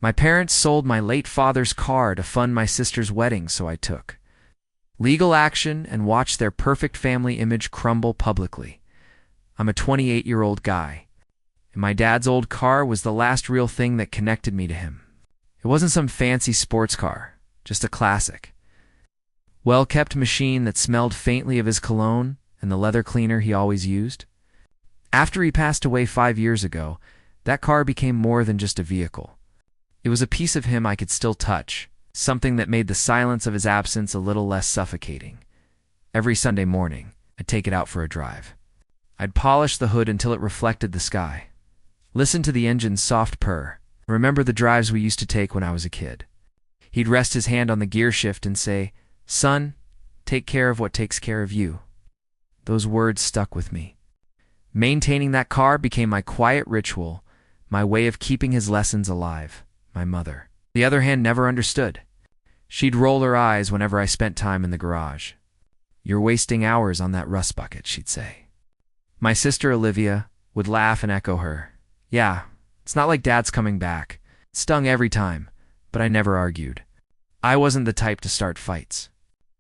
My parents sold my late father's car to fund my sister's wedding, so I took legal action and watched their perfect family image crumble publicly. I'm a 28-year-old guy, and my dad's old car was the last real thing that connected me to him. It wasn't some fancy sports car, just a classic. Well-kept machine that smelled faintly of his cologne and the leather cleaner he always used. After he passed away 5 years ago, that car became more than just a vehicle. It was a piece of him I could still touch, something that made the silence of his absence a little less suffocating. Every Sunday morning, I'd take it out for a drive. I'd polish the hood until it reflected the sky. Listen to the engine's soft purr. Remember the drives we used to take when I was a kid. He'd rest his hand on the gear shift and say, "Son, take care of what takes care of you." Those words stuck with me. Maintaining that car became my quiet ritual, my way of keeping his lessons alive. My mother, on the other hand, never understood. She'd roll her eyes whenever I spent time in the garage. "You're wasting hours on that rust bucket," she'd say. My sister Olivia would laugh and echo her. "Yeah, it's not like Dad's coming back." It stung every time, but I never argued. I wasn't the type to start fights.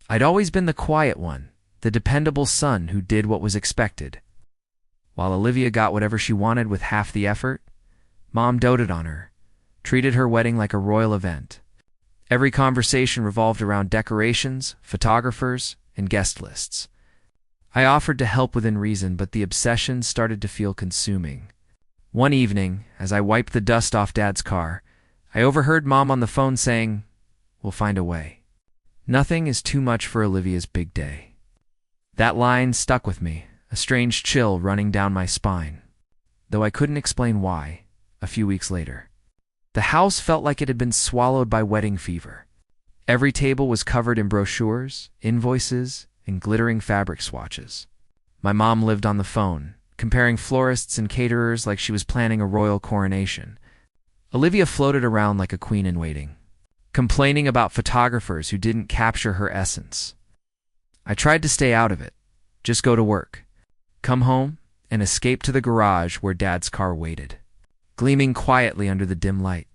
I'd always been the quiet one, the dependable son who did what was expected. While Olivia got whatever she wanted with half the effort, Mom doted on her, treated her wedding like a royal event. Every conversation revolved around decorations, photographers, and guest lists. I offered to help within reason, but the obsession started to feel consuming. One evening, as I wiped the dust off Dad's car, I overheard Mom on the phone saying, "We'll find a way. Nothing is too much for Olivia's big day." That line stuck with me, a strange chill running down my spine. Though I couldn't explain why, a few weeks later, the house felt like it had been swallowed by wedding fever. Every table was covered in brochures, invoices, and glittering fabric swatches. My mom lived on the phone, comparing florists and caterers like she was planning a royal coronation. Olivia floated around like a queen in waiting, complaining about photographers who didn't capture her essence. I tried to stay out of it, just go to work, come home, and escape to the garage where Dad's car waited, gleaming quietly under the dim light.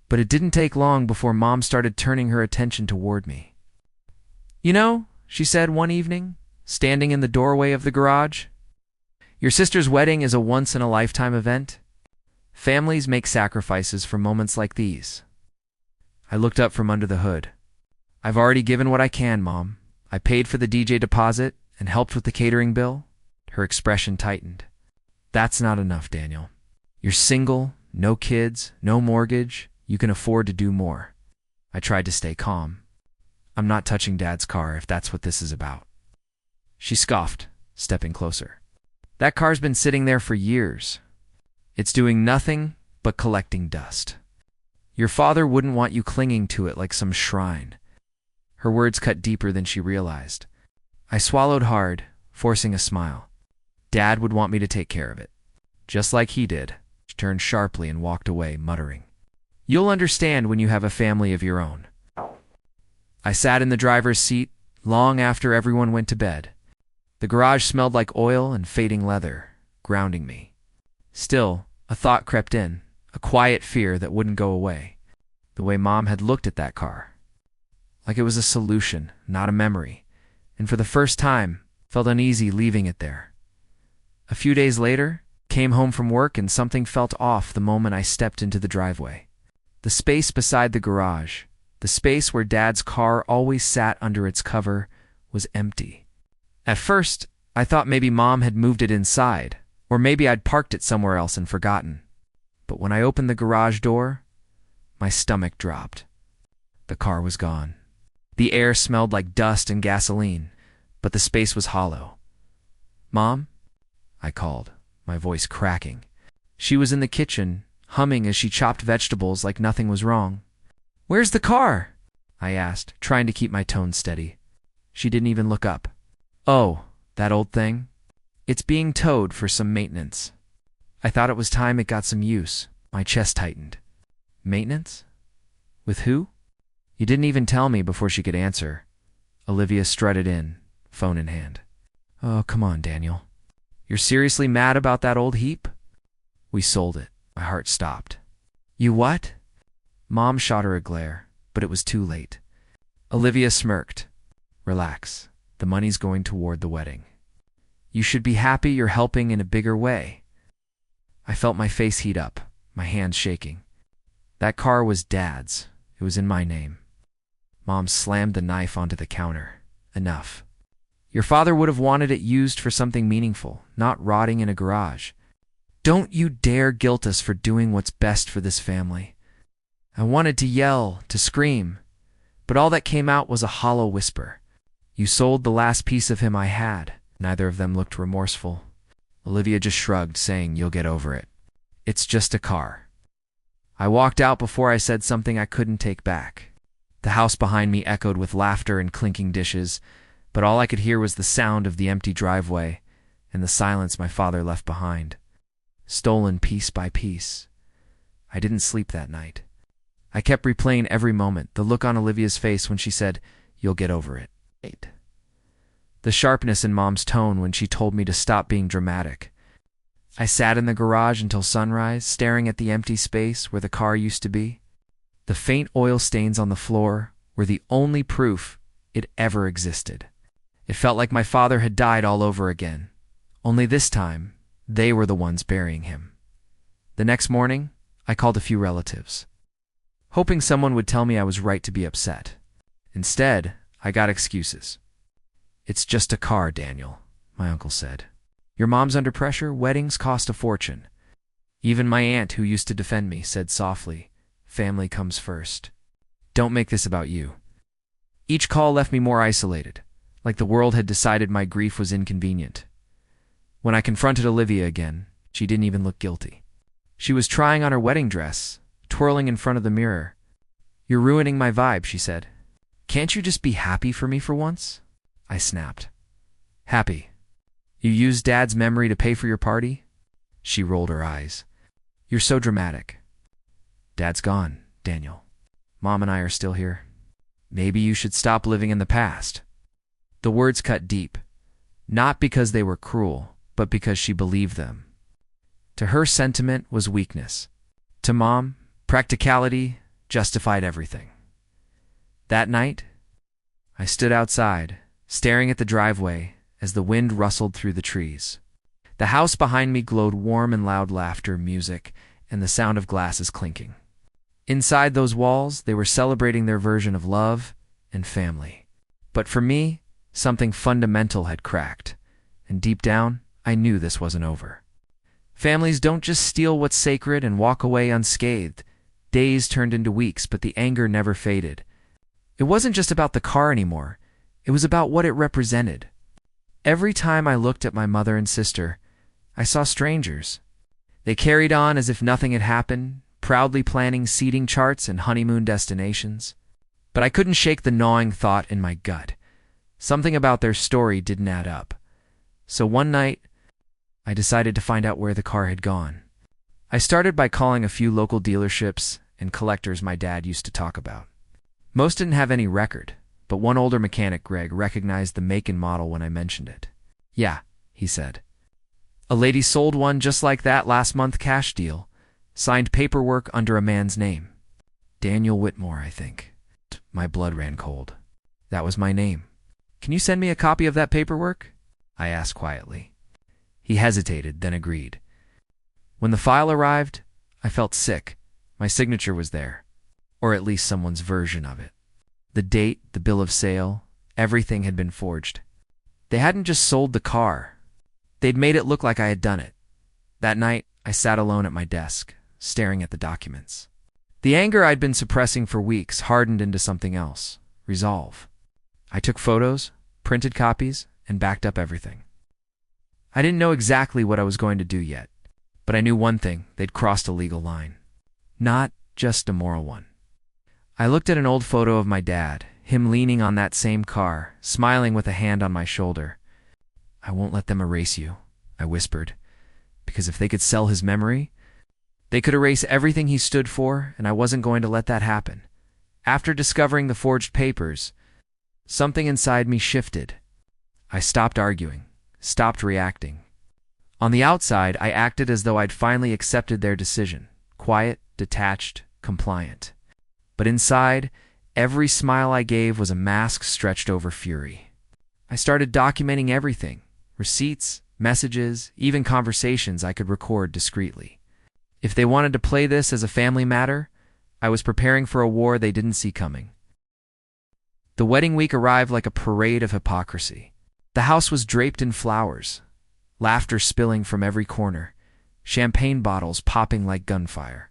But it didn't take long before Mom started turning her attention toward me. "You know," she said one evening, standing in the doorway of the garage, "your sister's wedding is a once-in-a-lifetime event. Families make sacrifices for moments like these." I looked up from under the hood. "I've already given what I can, Mom. I paid for the DJ deposit and helped with the catering bill." Her expression tightened. "That's not enough, Daniel. You're single, no kids, no mortgage. You can afford to do more." I tried to stay calm. "I'm not touching Dad's car if that's what this is about." She scoffed, stepping closer. "That car's been sitting there for years. It's doing nothing but collecting dust. Your father wouldn't want you clinging to it like some shrine." Her words cut deeper than she realized. I swallowed hard, forcing a smile. "Dad would want me to take care of it, just like he did." She turned sharply and walked away, muttering, "You'll understand when you have a family of your own." I sat in the driver's seat long after everyone went to bed. The garage smelled like oil and fading leather, grounding me. Still, a thought crept in, a quiet fear that wouldn't go away. The way Mom had looked at that car, like it was a solution, not a memory, and for the first time, felt uneasy leaving it there. A few days later, came home from work and something felt off the moment I stepped into the driveway. The space beside the garage, the space where Dad's car always sat under its cover, was empty. At first, I thought maybe Mom had moved it inside, or maybe I'd parked it somewhere else and forgotten. But when I opened the garage door, my stomach dropped. The car was gone. The air smelled like dust and gasoline, but the space was hollow. "Mom?" I called, my voice cracking. She was in the kitchen, humming as she chopped vegetables like nothing was wrong. "Where's the car?" I asked, trying to keep my tone steady. She didn't even look up. "Oh, that old thing? It's being towed for some maintenance." I thought it was time it got some use. My chest tightened. "Maintenance? With who?" "You didn't even tell me." Before she could answer, Olivia strutted in, phone in hand. "Oh, come on, Daniel. You're seriously mad about that old heap?" "We sold it." My heart stopped. "You what?" Mom shot her a glare, but it was too late. Olivia smirked. Relax. The money's going toward the wedding. You should be happy you're helping in a bigger way. I felt my face heat up, my hands shaking. That car was Dad's. It was in my name. Mom slammed the knife onto the counter. Enough. Your father would have wanted it used for something meaningful, not rotting in a garage. Don't you dare guilt us for doing what's best for this family. I wanted to yell, to scream, but all that came out was a hollow whisper. You sold the last piece of him I had. Neither of them looked remorseful. Olivia just shrugged, saying, "You'll get over it. It's just a car." I walked out before I said something I couldn't take back. The house behind me echoed with laughter and clinking dishes, but all I could hear was the sound of the empty driveway and the silence my father left behind, stolen piece by piece. I didn't sleep that night. I kept replaying every moment, the look on Olivia's face when she said, "You'll get over it." The sharpness in Mom's tone when she told me to stop being dramatic. I sat in the garage until sunrise, staring at the empty space where the car used to be. The faint oil stains on the floor were the only proof it ever existed. It felt like my father had died all over again, only this time they were the ones burying him. The next morning, I called a few relatives, hoping someone would tell me I was right to be upset. Instead, I got excuses. "It's just a car, Daniel," my uncle said. "Your mom's under pressure. Weddings cost a fortune." Even my aunt, who used to defend me, said softly, "Family comes first. Don't make this about you." Each call left me more isolated, like the world had decided my grief was inconvenient. When I confronted Olivia again, she didn't even look guilty. She was trying on her wedding dress, twirling in front of the mirror. "You're ruining my vibe," she said. "Can't you just be happy for me for once?" I snapped. "Happy? You used Dad's memory to pay for your party?" She rolled her eyes. "You're so dramatic." "Dad's gone, Daniel. Mom and I are still here. Maybe you should stop living in the past." The words cut deep, not because they were cruel, but because she believed them. To her, sentiment was weakness. To Mom, practicality justified everything. That night, I stood outside, staring at the driveway as the wind rustled through the trees. The house behind me glowed warm and loud laughter, music, and the sound of glasses clinking. Inside those walls, they were celebrating their version of love and family. But for me, something fundamental had cracked, and deep down, I knew this wasn't over. Families don't just steal what's sacred and walk away unscathed. Days turned into weeks, but the anger never faded. It wasn't just about the car anymore. It was about what it represented. Every time I looked at my mother and sister, I saw strangers. They carried on as if nothing had happened, proudly planning seating charts and honeymoon destinations. But I couldn't shake the gnawing thought in my gut. Something about their story didn't add up. So one night, I decided to find out where the car had gone. I started by calling a few local dealerships and collectors my dad used to talk about. Most didn't have any record, but one older mechanic, Greg, recognized the make and model when I mentioned it. "Yeah," he said. "A lady sold one just like that last month, cash deal. Signed paperwork under a man's name. Daniel Whitmore, I think." My blood ran cold. That was my name. "Can you send me a copy of that paperwork?" I asked quietly. He hesitated, then agreed. When the file arrived, I felt sick. My signature was there, or at least someone's version of it. The date, the bill of sale, everything had been forged. They hadn't just sold the car. They'd made it look like I had done it. That night, I sat alone at my desk, staring at the documents. The anger I'd been suppressing for weeks hardened into something else: resolve. I took photos, printed copies, and backed up everything. I didn't know exactly what I was going to do yet, but I knew one thing: they'd crossed a legal line. Not just a moral one. I looked at an old photo of my dad, him leaning on that same car, smiling with a hand on my shoulder. "I won't let them erase you," I whispered, because if they could sell his memory, they could erase everything he stood for, and I wasn't going to let that happen. After discovering the forged papers, something inside me shifted. I stopped arguing, stopped reacting. On the outside, I acted as though I'd finally accepted their decision, quiet, detached, compliant. But inside, every smile I gave was a mask stretched over fury. I started documenting everything: receipts, messages, even conversations I could record discreetly. If they wanted to play this as a family matter, I was preparing for a war they didn't see coming. The wedding week arrived like a parade of hypocrisy. The house was draped in flowers, laughter spilling from every corner, champagne bottles popping like gunfire.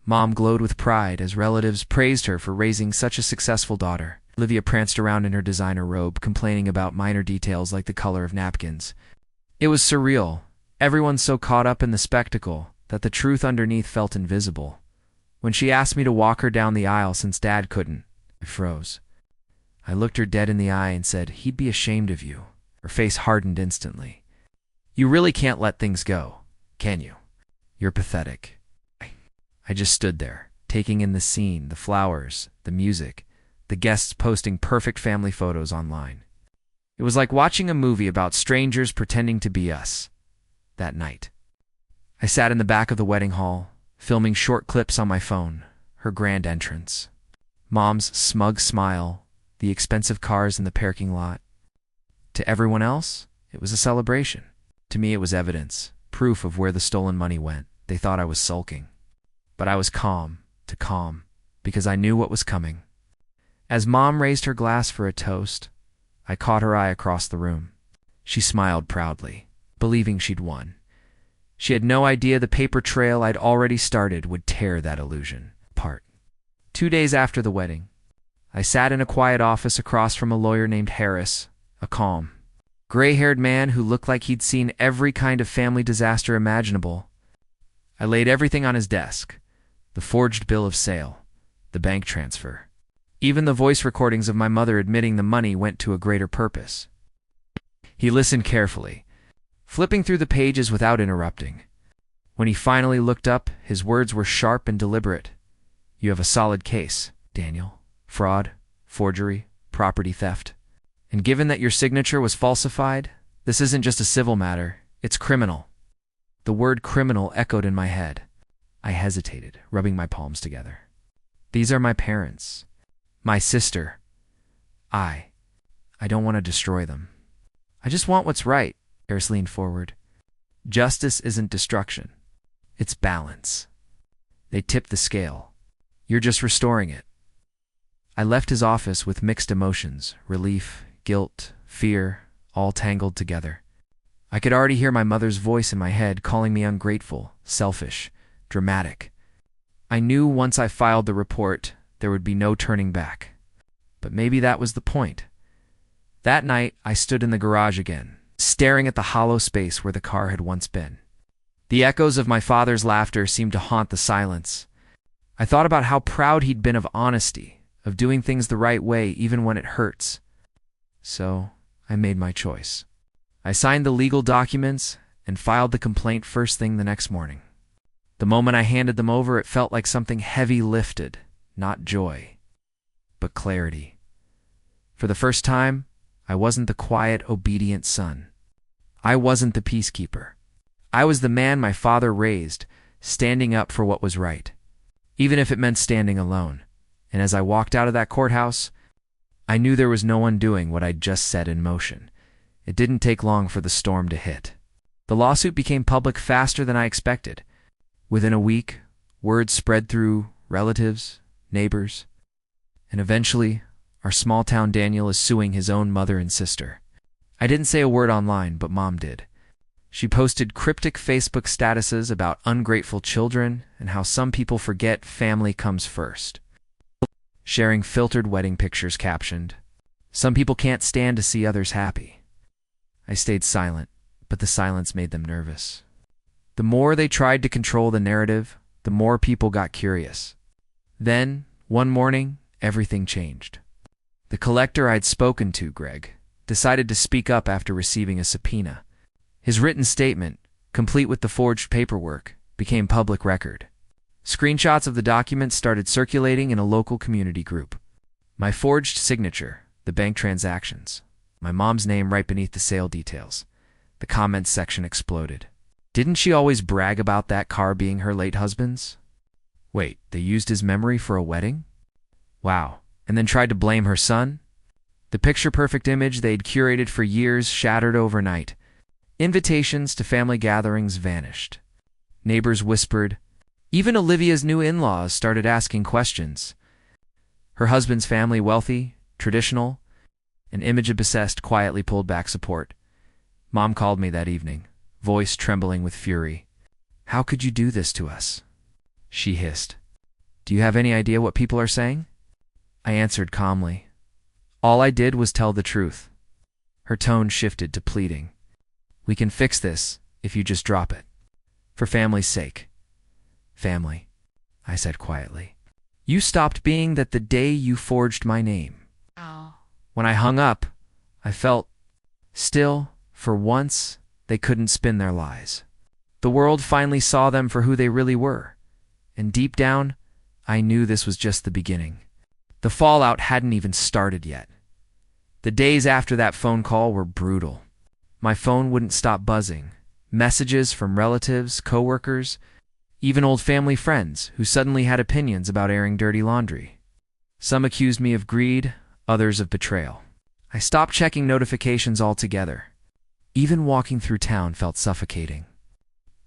Mom glowed with pride as relatives praised her for raising such a successful daughter. Olivia pranced around in her designer robe, complaining about minor details like the color of napkins. It was surreal, everyone so caught up in the spectacle that the truth underneath felt invisible. When she asked me to walk her down the aisle since Dad couldn't, I froze. I looked her dead in the eye and said, "He'd be ashamed of you." Her face hardened instantly. "You really can't let things go, can you? You're pathetic." I just stood there, taking in the scene, the flowers, the music, the guests posting perfect family photos online. It was like watching a movie about strangers pretending to be us. That night, I sat in the back of the wedding hall, filming short clips on my phone, her grand entrance, Mom's smug smile, the expensive cars in the parking lot. To everyone else, it was a celebration. To me, it was evidence, proof of where the stolen money went. They thought I was sulking. But I was calm, because I knew what was coming. As Mom raised her glass for a toast, I caught her eye across the room. She smiled proudly, believing she'd won. She had no idea the paper trail I'd already started would tear that illusion apart. 2 days after the wedding, I sat in a quiet office across from a lawyer named Harris, a calm, gray-haired man who looked like he'd seen every kind of family disaster imaginable. I laid everything on his desk: the forged bill of sale, the bank transfer, even the voice recordings of my mother admitting the money went to a greater purpose. He listened carefully, flipping through the pages without interrupting. When he finally looked up, his words were sharp and deliberate. "You have a solid case, Daniel. Fraud, forgery, property theft. And given that your signature was falsified, this isn't just a civil matter, it's criminal." The word criminal echoed in my head. I hesitated, rubbing my palms together. These are my parents. My sister. I don't want to destroy them. I just want what's right. Harris leaned forward. Justice isn't destruction. It's balance. They tipped the scale. You're just restoring it. I left his office with mixed emotions: relief, guilt, fear, all tangled together. I could already hear my mother's voice in my head calling me ungrateful, selfish, dramatic. I knew once I filed the report, there would be no turning back. But maybe that was the point. That night, I stood in the garage again, staring at the hollow space where the car had once been. The echoes of my father's laughter seemed to haunt the silence. I thought about how proud he'd been of honesty, of doing things the right way even when it hurts. So, I made my choice. I signed the legal documents and filed the complaint first thing the next morning. The moment I handed them over, it felt like something heavy lifted, not joy, but clarity. For the first time, I wasn't the quiet, obedient son. I wasn't the peacekeeper. I was the man my father raised, standing up for what was right, even if it meant standing alone. And as I walked out of that courthouse, I knew there was no undoing what I'd just set in motion. It didn't take long for the storm to hit. The lawsuit became public faster than I expected. Within a week, word spread through relatives, neighbors, and eventually, our small-town Daniel is suing his own mother and sister. I didn't say a word online, but Mom did. She posted cryptic Facebook statuses about ungrateful children and how some people forget family comes first. Sharing filtered wedding pictures captioned, "Some people can't stand to see others happy." I stayed silent, but the silence made them nervous. The more they tried to control the narrative, the more people got curious. Then, one morning, everything changed. The collector I'd spoken to, Greg, decided to speak up after receiving a subpoena. His written statement, complete with the forged paperwork, became public record. Screenshots of the documents started circulating in a local community group. My forged signature, the bank transactions, my mom's name right beneath the sale details. The comments section exploded. Didn't she always brag about that car being her late husband's? Wait, they used his memory for a wedding? Wow. And then tried to blame her son? The picture-perfect image they'd curated for years shattered overnight. Invitations to family gatherings vanished. Neighbors whispered. Even Olivia's new in-laws started asking questions. Her husband's family wealthy, traditional, an image obsessed quietly pulled back support. Mom called me that evening, voice trembling with fury. "How could you do this to us?" She hissed. "Do you have any idea what people are saying?" I answered calmly. "All I did was tell the truth." Her tone shifted to pleading. "We can fix this if you just drop it. For family's sake." "Family," I said quietly. "You stopped being that the day you forged my name." Oh. When I hung up, I felt still, for once, they couldn't spin their lies. The world finally saw them for who they really were. And deep down, I knew this was just the beginning. The fallout hadn't even started yet. The days after that phone call were brutal. My phone wouldn't stop buzzing. Messages from relatives, coworkers, even old family friends who suddenly had opinions about airing dirty laundry. Some accused me of greed, others of betrayal. I stopped checking notifications altogether. Even walking through town felt suffocating.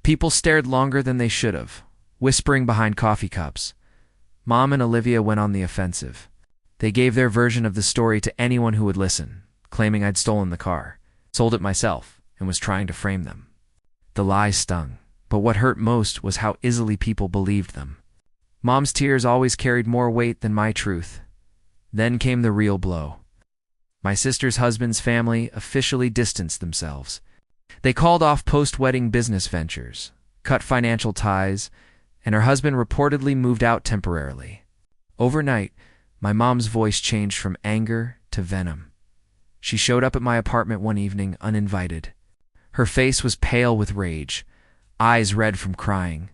People stared longer than they should have, whispering behind coffee cups. Mom and Olivia went on the offensive. They gave their version of the story to anyone who would listen, claiming I'd stolen the car, sold it myself, and was trying to frame them. The lies stung, but what hurt most was how easily people believed them. Mom's tears always carried more weight than my truth. Then came the real blow. My sister's husband's family officially distanced themselves. They called off post-wedding business ventures, cut financial ties, and her husband reportedly moved out temporarily. Overnight, my mom's voice changed from anger to venom. She showed up at my apartment one evening uninvited. Her face was pale with rage, eyes red from crying.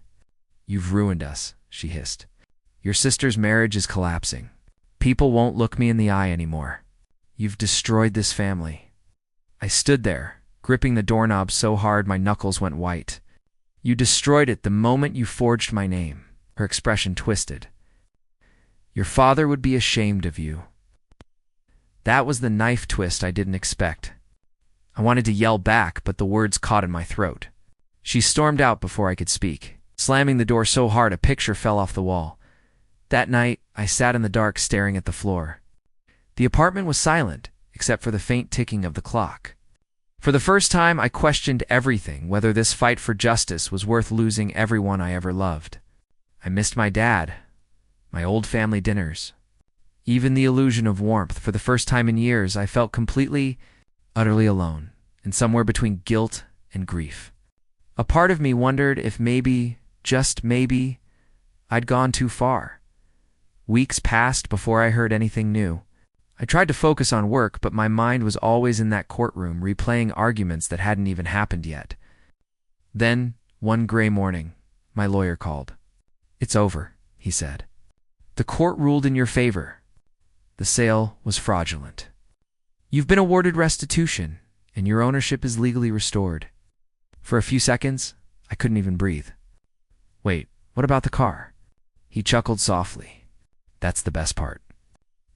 "You've ruined us," she hissed. "Your sister's marriage is collapsing. People won't look me in the eye anymore. You've destroyed this family." I stood there, gripping the doorknob so hard my knuckles went white. "You destroyed it the moment you forged my name." Her expression twisted. "Your father would be ashamed of you." That was the knife twist I didn't expect. I wanted to yell back, but the words caught in my throat. She stormed out before I could speak, slamming the door so hard a picture fell off the wall. That night, I sat in the dark staring at the floor. The apartment was silent, except for the faint ticking of the clock. For the first time, I questioned everything, whether this fight for justice was worth losing everyone I ever loved. I missed my dad, my old family dinners. Even the illusion of warmth. For the first time in years, I felt completely, utterly alone, and somewhere between guilt and grief. A part of me wondered if maybe, just maybe, I'd gone too far. Weeks passed before I heard anything new. I tried to focus on work, but my mind was always in that courtroom, replaying arguments that hadn't even happened yet. Then, one gray morning, my lawyer called. "It's over," he said. "The court ruled in your favor. The sale was fraudulent. You've been awarded restitution, and your ownership is legally restored." For a few seconds, I couldn't even breathe. "Wait, what about the car?" He chuckled softly. "That's the best part.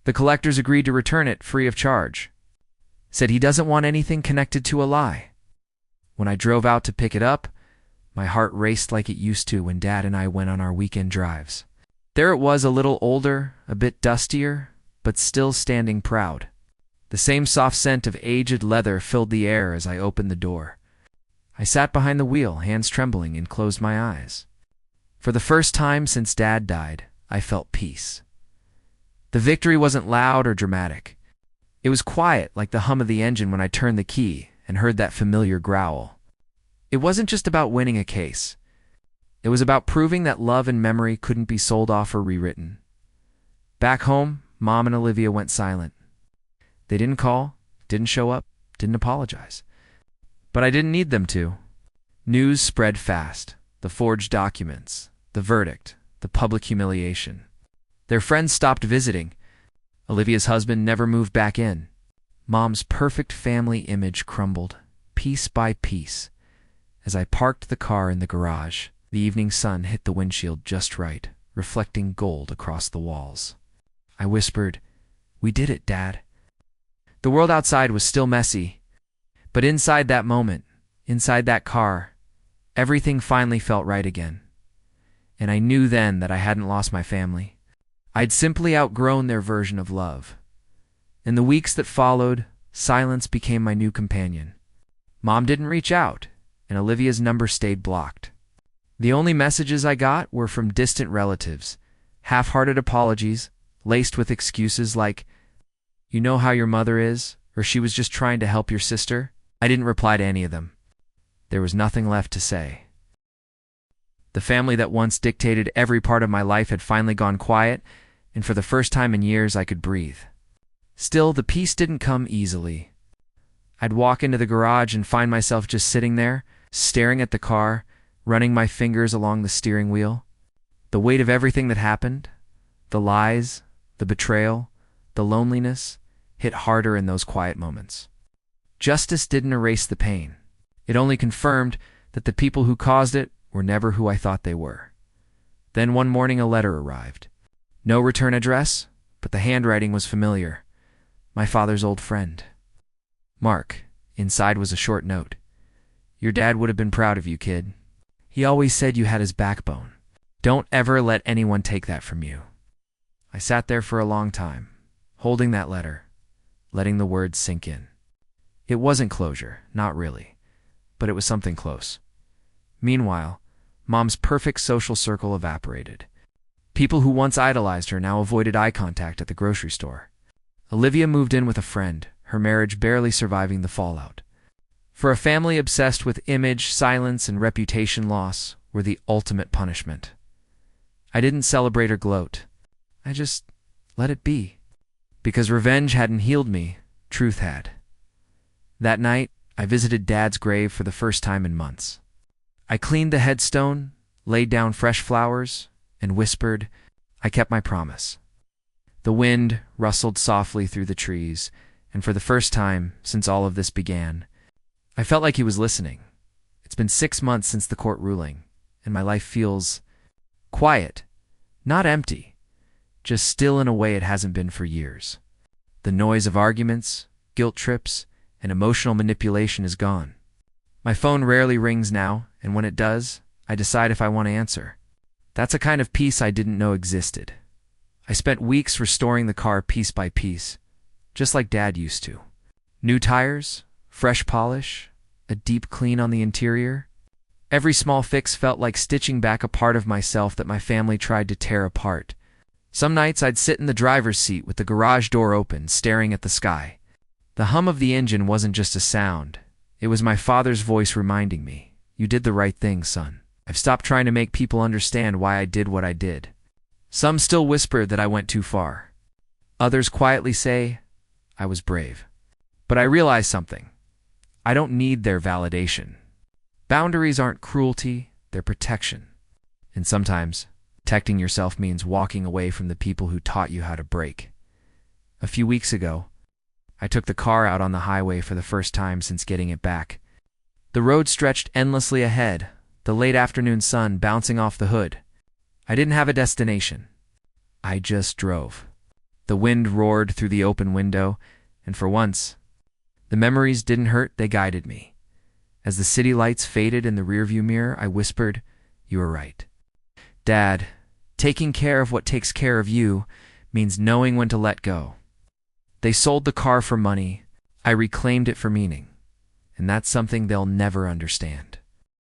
The collectors agreed to return it free of charge. Said he doesn't want anything connected to a lie." When I drove out to pick it up, my heart raced like it used to when Dad and I went on our weekend drives. There it was, a little older, a bit dustier, but still standing proud. The same soft scent of aged leather filled the air as I opened the door. I sat behind the wheel, hands trembling, and closed my eyes. For the first time since Dad died, I felt peace. The victory wasn't loud or dramatic. It was quiet, like the hum of the engine when I turned the key and heard that familiar growl. It wasn't just about winning a case. It was about proving that love and memory couldn't be sold off or rewritten. Back home, Mom and Olivia went silent. They didn't call, didn't show up, didn't apologize. But I didn't need them to. News spread fast. The forged documents, the verdict, the public humiliation. Their friends stopped visiting. Olivia's husband never moved back in. Mom's perfect family image crumbled, piece by piece. As I parked the car in the garage, the evening sun hit the windshield just right, reflecting gold across the walls. I whispered, "We did it, Dad." The world outside was still messy, but inside that moment, inside that car, everything finally felt right again. And I knew then that I hadn't lost my family. I'd simply outgrown their version of love. In the weeks that followed, silence became my new companion. Mom didn't reach out, and Olivia's number stayed blocked. The only messages I got were from distant relatives, half-hearted apologies, laced with excuses like, "You know how your mother is," or "She was just trying to help your sister." I didn't reply to any of them. There was nothing left to say. The family that once dictated every part of my life had finally gone quiet, and for the first time in years I could breathe. Still, the peace didn't come easily. I'd walk into the garage and find myself just sitting there, staring at the car, running my fingers along the steering wheel. The weight of everything that happened, the lies, the betrayal, the loneliness, hit harder in those quiet moments. Justice didn't erase the pain. It only confirmed that the people who caused it were never who I thought they were. Then one morning a letter arrived. No return address, but the handwriting was familiar. My father's old friend. "Mark," inside was a short note. "Your dad would have been proud of you, kid. He always said you had his backbone. Don't ever let anyone take that from you." I sat there for a long time, holding that letter, letting the words sink in. It wasn't closure, not really, but it was something close. Meanwhile, Mom's perfect social circle evaporated. People who once idolized her now avoided eye contact at the grocery store. Olivia moved in with a friend, her marriage barely surviving the fallout. For a family obsessed with image, silence, and reputation loss were the ultimate punishment. I didn't celebrate or gloat. I just let it be. Because revenge hadn't healed me, truth had. That night, I visited Dad's grave for the first time in months. I cleaned the headstone, laid down fresh flowers, and whispered, "I kept my promise." The wind rustled softly through the trees, and for the first time since all of this began, I felt like he was listening. It's been 6 months since the court ruling, and my life feels quiet, not empty, just still in a way it hasn't been for years. The noise of arguments, guilt trips, and emotional manipulation is gone. My phone rarely rings now, and when it does, I decide if I want to answer. That's a kind of peace I didn't know existed. I spent weeks restoring the car piece by piece, just like Dad used to. New tires, fresh polish, a deep clean on the interior. Every small fix felt like stitching back a part of myself that my family tried to tear apart. Some nights I'd sit in the driver's seat with the garage door open, staring at the sky. The hum of the engine wasn't just a sound. It was my father's voice reminding me, "You did the right thing, son." I've stopped trying to make people understand why I did what I did. Some still whisper that I went too far. Others quietly say, I was brave. But I realize something. I don't need their validation. Boundaries aren't cruelty, they're protection. And sometimes, protecting yourself means walking away from the people who taught you how to break. A few weeks ago, I took the car out on the highway for the first time since getting it back. The road stretched endlessly ahead, the late afternoon sun bouncing off the hood. I didn't have a destination. I just drove. The wind roared through the open window, and for once, the memories didn't hurt, they guided me. As the city lights faded in the rearview mirror, I whispered, "You were right. Dad, taking care of what takes care of you means knowing when to let go." They sold the car for money. I reclaimed it for meaning. And that's something they'll never understand.